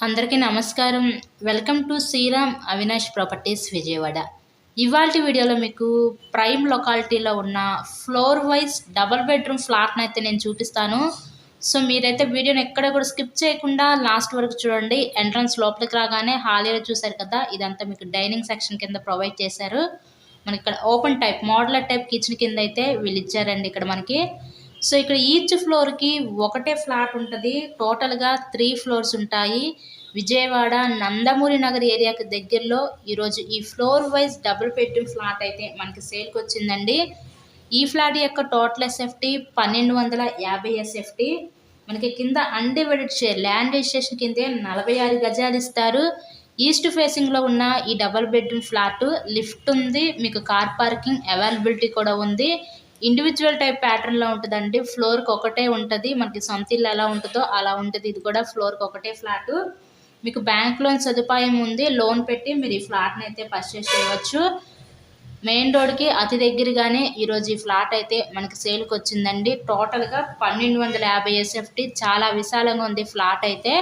అందరికీ నమస్కారం. Welcome to Sriram Avinash properties Vijayawada. ఇవాల్టి వీడియోలో మీకు ప్రైమ్ లొకాలిటీలో ఉన్న ఫ్లోర్ వైజ్ డబుల్ బెడ్రూమ్ ఫ్లాట్ని అయితే నేను చూపిస్తాను. సో మీరైతే వీడియోని ఎక్కడ కూడా స్కిప్ చేయకుండా లాస్ట్ వరకు చూడండి. ఎంట్రన్స్ లోపలికి రాగానే హాలీలో చూసారు కదా, ఇదంతా మీకు డైనింగ్ సెక్షన్ కింద ప్రొవైడ్ చేశారు. మనకి ఇక్కడ open type modular type kitchen కింద అయితే వీళ్ళు ఇచ్చారండి ఇక్కడ మనకి. సో ఇక్కడ ఈచ్ ఫ్లోర్కి ఒకటే ఫ్లాట్ ఉంటుంది. టోటల్గా 3 ఫ్లోర్స్ ఉంటాయి. విజయవాడ నందమూరి నగర్ ఏరియాకి దగ్గరలో ఈరోజు ఈ floor wise double bedroom flat అయితే మనకి సేల్కి వచ్చిందండి. ఈ ఫ్లాట్ యొక్క టోటల్ ఎస్ఎఫ్టీ 1250 ఎస్ఎఫ్టీ. మనకి కింద అన్డివైడెడ్ షేర్ ల్యాండ్ రిజిస్ట్రేషన్ కిందే 46 గజాలు ఇస్తారు. ఈస్ట్ ఫేసింగ్లో ఉన్న ఈ డబుల్ బెడ్రూమ్ ఫ్లాట్ లిఫ్ట్ ఉంది, మీకు కార్ పార్కింగ్ అవైలబిలిటీ కూడా ఉంది. ఇండివిజువల్ టైప్ ప్యాటర్న్లో ఉంటుందండి. ఫ్లోర్కి ఒకటే ఉంటుంది, మనకి సొంత ఇల్లు ఎలా ఉంటుందో అలా ఉంటుంది. ఇది కూడా ఫ్లోర్కి ఒకటే ఫ్లాటు. మీకు బ్యాంక్ లోన్ సదుపాయం ఉంది. లోన్ పెట్టి మీరు ఈ ఫ్లాట్ని అయితే పర్చేస్ చేయవచ్చు. మెయిన్ రోడ్కి అతి దగ్గరగానే ఈరోజు ఈ ఫ్లాట్ అయితే మనకి సేల్కి వచ్చిందండి. టోటల్గా 1250 ఎస్ఎఫ్టీ. చాలా విశాలంగా ఉంది ఫ్లాట్ అయితే.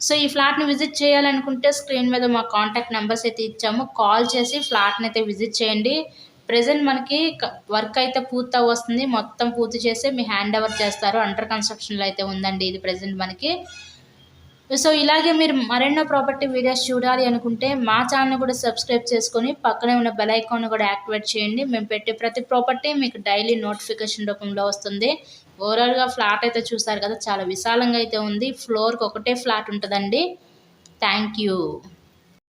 సో ఈ ఫ్లాట్ని విజిట్ చేయాలనుకుంటే స్క్రీన్ మీద మా కాంటాక్ట్ నెంబర్స్ అయితే ఇచ్చాము. కాల్ చేసి ఫ్లాట్ని అయితే విజిట్ చేయండి. ప్రెజెంట్ మనకి వర్క్ అయితే పూర్తి వస్తుంది. మొత్తం పూర్తి చేసి మీ హ్యాండ్ ఓవర్ చేస్తారు. అండర్ కన్స్ట్రక్షన్లో అయితే ఉందండి ఇది ప్రెజెంట్ మనకి. సో ఇలాగే మీరు మరెన్నో ప్రాపర్టీ వీడియోస్ చూడాలి అనుకుంటే మా ఛానల్ కూడా సబ్స్క్రైబ్ చేసుకొని పక్కనే ఉన్న బెల్ ఐకాన్ కూడా యాక్టివేట్ చేయండి. మేము పెట్టే ప్రతి ప్రాపర్టీ మీకు డైలీ నోటిఫికేషన్ రూపంలో వస్తుంది. ఓవరాల్గా ఫ్లాట్ అయితే చూసారు కదా, చాలా విశాలంగా అయితే ఉంది. ఫ్లోర్కి ఒకటే ఫ్లాట్ ఉంటుందండి. Thank you.